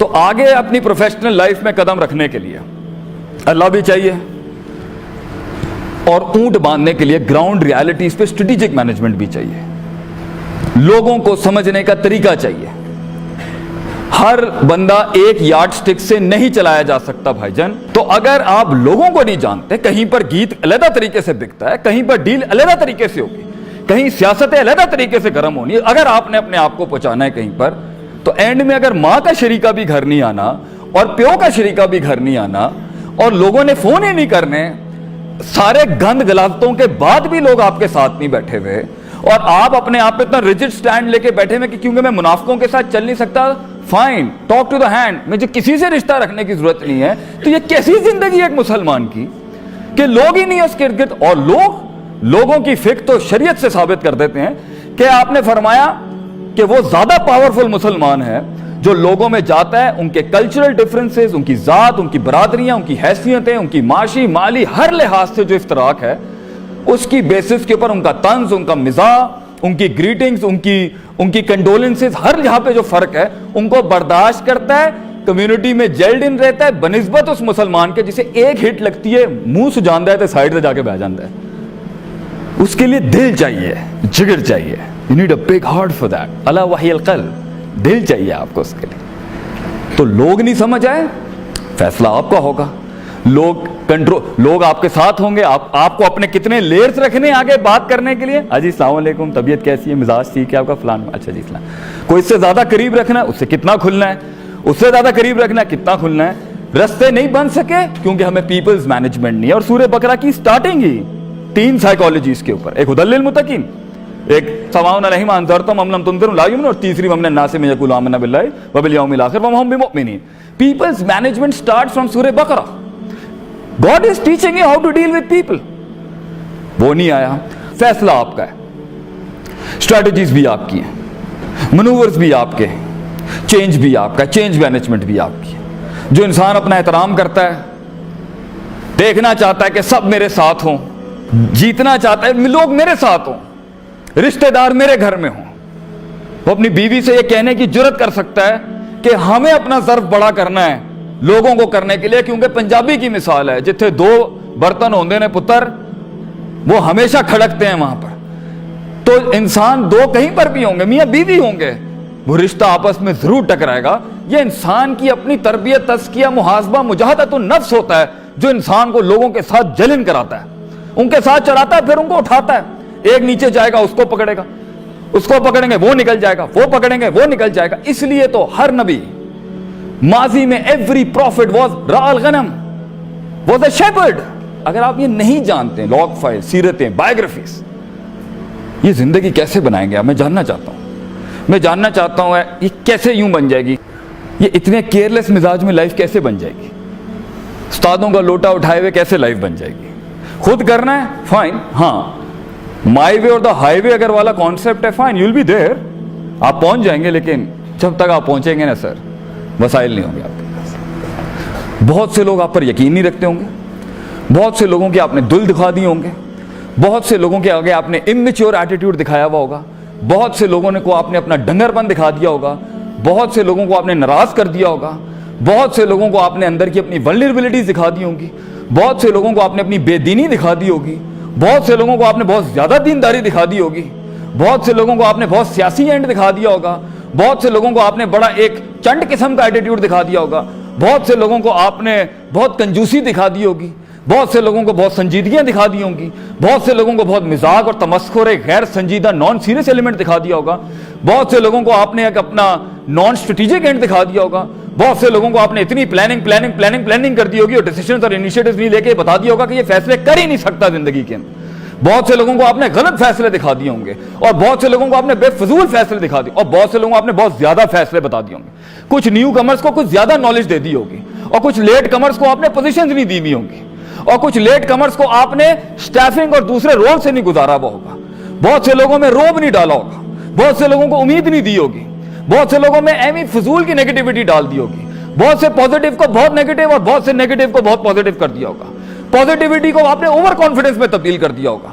تو آگے اپنی پروفیشنل لائف میں قدم رکھنے کے لیے اللہ بھی چاہیے اور اونٹ باندھنے کے لیے گراؤنڈ ریالٹیز پہ اسٹریٹجک مینجمنٹ بھی چاہیے. لوگوں کو سمجھنے کا طریقہ چاہیے. ہر بندہ ایک یارڈ سٹک سے نہیں چلایا جا سکتا بھائی جان. تو اگر آپ لوگوں کو نہیں جانتے, کہیں پر گیت علیحدہ طریقے سے بکتا ہے, کہیں پر ڈیل علیحدہ طریقے سے ہوگی, کہیں سیاستیں علیحدہ طریقے سے گرم ہونی, اگر آپ نے اپنے آپ کو پہنچانا ہے کہیں پر, تو اینڈ میں اگر ماں کا شریکہ بھی گھر نہیں آنا اور پیو کا شریکہ بھی گھر نہیں آنا اور لوگوں نے فون ہی نہیں کرنے, سارے گند غلاظتوں کے بعد بھی لوگ آپ کے ساتھ نہیں بیٹھے ہوئے, اور آپ اپنے آپ پہ اتنا ریجڈ سٹینڈ لے کے بیٹھے ہوئے کہ کیونکہ میں منافقوں کے ساتھ چل نہیں سکتا, fine, talk to the hand, مجھے کسی سے رشتہ رکھنے کی ضرورت نہیں ہے. تو یہ کیسی زندگی ہے ایک مسلمان کی کہ لوگ ہی نہیں اس کے ارد گرد. اور لوگوں کی فکر تو شریعت سے ثابت کر دیتے ہیں کہ آپ نے فرمایا کہ وہ زیادہ پاورفل مسلمان ہے جو لوگوں میں جاتا ہے, ان کے کلچرل ڈفرنسز, ان کی ذات, ان کی برادریاں, ان کی حیثیتیں, ان کی معاشی مالی ہر لحاظ سے جو افتراق ہے, اس کی بیسس کے اوپر ان کا طنز, ان کا مزاح, ان کی گریٹنگز, ان کی کنڈولنسز, ہر جہاں پہ جو فرق ہے ان کو برداشت کرتا ہے, کمیونٹی میں جیلڈ ان رہتا ہے, بنسبت اس مسلمان کے جسے ایک ہٹ لگتی ہے منہ سجاندہ ہے تو سائڈ سے جا کے بیٹھ جاتا ہے. اس کے لیے دل چاہیے, جگر چاہیے. You need a big heart for that. الا وحی القلب, دل چاہیے آپ کو اس کے لیے. تو لوگ نہیں سمجھ آئے, فیصلہ آپ کا ہوگا. لوگ آپ کے ساتھ ہوں گے, آپ کو اپنے کتنے لیئرز رکھنے آگے بات کرنے کے لیے. جی السلام علیکم, طبیعت کیسی ہے, مزاج ٹھیک ہے آپ کا, فلان, اچھا جی اسلام. کوئی اس سے زیادہ قریب رکھنا ہے, اس سے کتنا کھلنا ہے, اس سے زیادہ قریب رکھنا ہے, کتنا کھلنا ہے. رستے نہیں بن سکے کیونکہ ہمیں پیپلز مینجمنٹ نہیں ہے. اور سورہ بقرہ کی سٹارٹنگ ہی 3 سائیکالوجیز کے اوپر, ایک ہدی للمتقین, ایک سواء علیہم انذرتم ام لم تنذر لا یؤمنون, اور تیسری ومن الناس من یقول آمنا باللہ وبالیوم الاخر وما ہم بمؤمنین. پیپلز مینجمنٹ اسٹارٹ فرام سورہ بقرہ. God is teaching you how to deal with people. وہ نہیں آیا. فیصلہ آپ کا ہے, اسٹریٹجیز بھی آپ کی ہیں, منورز بھی آپ کے ہیں, چینج بھی آپ کا ہے, چینج مینجمنٹ بھی آپ کی ہے. جو انسان اپنا احترام کرتا ہے, دیکھنا چاہتا ہے کہ سب میرے ساتھ ہوں, جیتنا چاہتا ہے لوگ میرے ساتھ ہوں, رشتہ دار میرے گھر میں ہوں, وہ اپنی بیوی سے یہ کہنے کی جرت کر سکتا ہے کہ ہمیں اپنا ظرف بڑا کرنا ہے لوگوں کو کرنے کے لیے, کیونکہ پنجابی کی مثال ہے, جتھے 2 برتن ہوندے نے پتر, وہ ہمیشہ کھڑکتے ہیں وہاں پر. تو انسان 2 کہیں پر بھی ہوں گے, میاں بیوی ہوں گے, وہ رشتہ آپس میں ضرور ٹکرائے گا. یہ انسان کی اپنی تربیت, تزکیہ, محاسبہ, مجاہدۃ النفس ہوتا ہے جو انسان کو لوگوں کے ساتھ جلن کراتا ہے, ان کے ساتھ چڑھاتا ہے, پھر ان کو اٹھاتا ہے. ایک نیچے جائے گا اس کو پکڑے گا, اس کو پکڑیں گے وہ نکل جائے گا, وہ پکڑیں گے وہ نکل جائے گا. اس لیے تو ہر نبی ماضی میں ایوری پروفٹ واز راع الغنم, واز اے شیپرڈ. اگر آپ یہ نہیں جانتے, لاگ فائل, سیرتیں, بایوگرافیز, یہ زندگی کیسے بنائیں گے آپ, میں جاننا چاہتا ہوں یہ کیسے یوں بن جائے گی, یہ اتنے کیئرلیس مزاج میں لائف کیسے بن جائے گی, استادوں کا لوٹا اٹھائے ہوئے کیسے لائف بن جائے گی. خود کرنا ہے فائن, ہاں مائی وے اور دا ہائی وے اگر والا کانسیپٹ ہے fine, you will be there, آپ پہنچ جائیں گے, لیکن جب تک آپ پہنچیں گے نا سر, وسائل نہیں ہوں گے آپ کے پاس. بہت سے لوگ آپ پر یقین نہیں رکھتے ہوں گے, بہت سے لوگوں کے آپ نے دل دکھا دیے ہوں گے, بہت سے لوگوں کے آگے آپ نے امیچور ایٹیٹیوڈ دکھایا ہوا ہوگا, بہت سے لوگوں کو آپ نے اپنا ڈنگر پن دکھا دیا ہوگا, بہت سے لوگوں کو آپ نے ناراض کر دیا ہوگا, بہت سے لوگوں کو آپ نے اندر کی اپنی ولنریبلٹیز دکھا دی ہوں گی, بہت سے لوگوں کو آپ نے اپنی بے دینی دکھا دی ہوگی, بہت سے لوگوں کو آپ نے بہت زیادہ دینداری دکھا دی ہوگی, بہت سے لوگوں کو آپ نے بہت سیاسی اینڈ دکھا دیا ہوگا, بہت سے لوگوں کو آپ نے بڑا ایک چنڈ قسم کا ایٹیٹیوڈ دکھا دیا ہوگا, بہت سے لوگوں کو آپ نے بہت کنجوسی دکھا دی ہوگی, بہت سے لوگوں کو بہت سنجیدگیاں دکھا دی ہوں گی, بہت سے لوگوں کو بہت مزاق اور تمسخر, ایک غیر سنجیدہ نان سیریس ایلیمنٹ دکھا دیا ہوگا, بہت سے لوگوں کو آپ نے ایک اپنا نان اسٹریٹجک اینڈ دکھا دیا ہوگا, بہت سے لوگوں کو آپ نے اتنی پلاننگ کر دی ہوگی اور ڈیسیژنز اور انیشیٹوز نہیں لے کے بتا دیا ہوگا کہ یہ فیصلے کر ہی نہیں سکتا زندگی کے اندر. بہت سے لوگوں کو آپ نے غلط فیصلے دکھا دیے ہوں گے, اور بہت سے لوگوں کو آپ نے بے فضول فیصلے دکھا دیے, اور بہت سے لوگوں کو آپ نے بہت زیادہ فیصلے بتا دیے ہوں گے. کچھ نیو کمرز کو کچھ زیادہ نالج دے دی ہوگی, اور کچھ لیٹ کمرز کو آپ نے پوزیشنز نہیں دی ہوئی ہوں گی, اور کچھ لیٹ کمرز کو آپ نے سٹافنگ اور دوسرے رول سے نہیں گزارا ہوا ہوگا. بہت سے لوگوں میں روب نہیں ڈالا ہوگا, بہت سے لوگوں کو امید نہیں دی ہوگی, بہت سے لوگوں میں ایمی فضول کی نیگیٹیوٹی ڈال دی ہوگی, بہت سے پازیٹیو کو بہت نیگیٹو اور بہت سے نیگیٹو کو بہت پازیٹیو کر دیا ہوگا, پازیٹیوٹی کو آپ نے اوور کانفیڈنس میں تبدیل کر دیا ہوگا,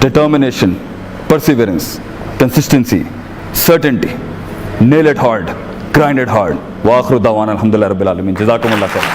determination, perseverance, consistency, certainty, nail it hard, grind it hard. Wa akhiru da'wana alhamdulillahi rabbil alamin. Jazakumullah khair.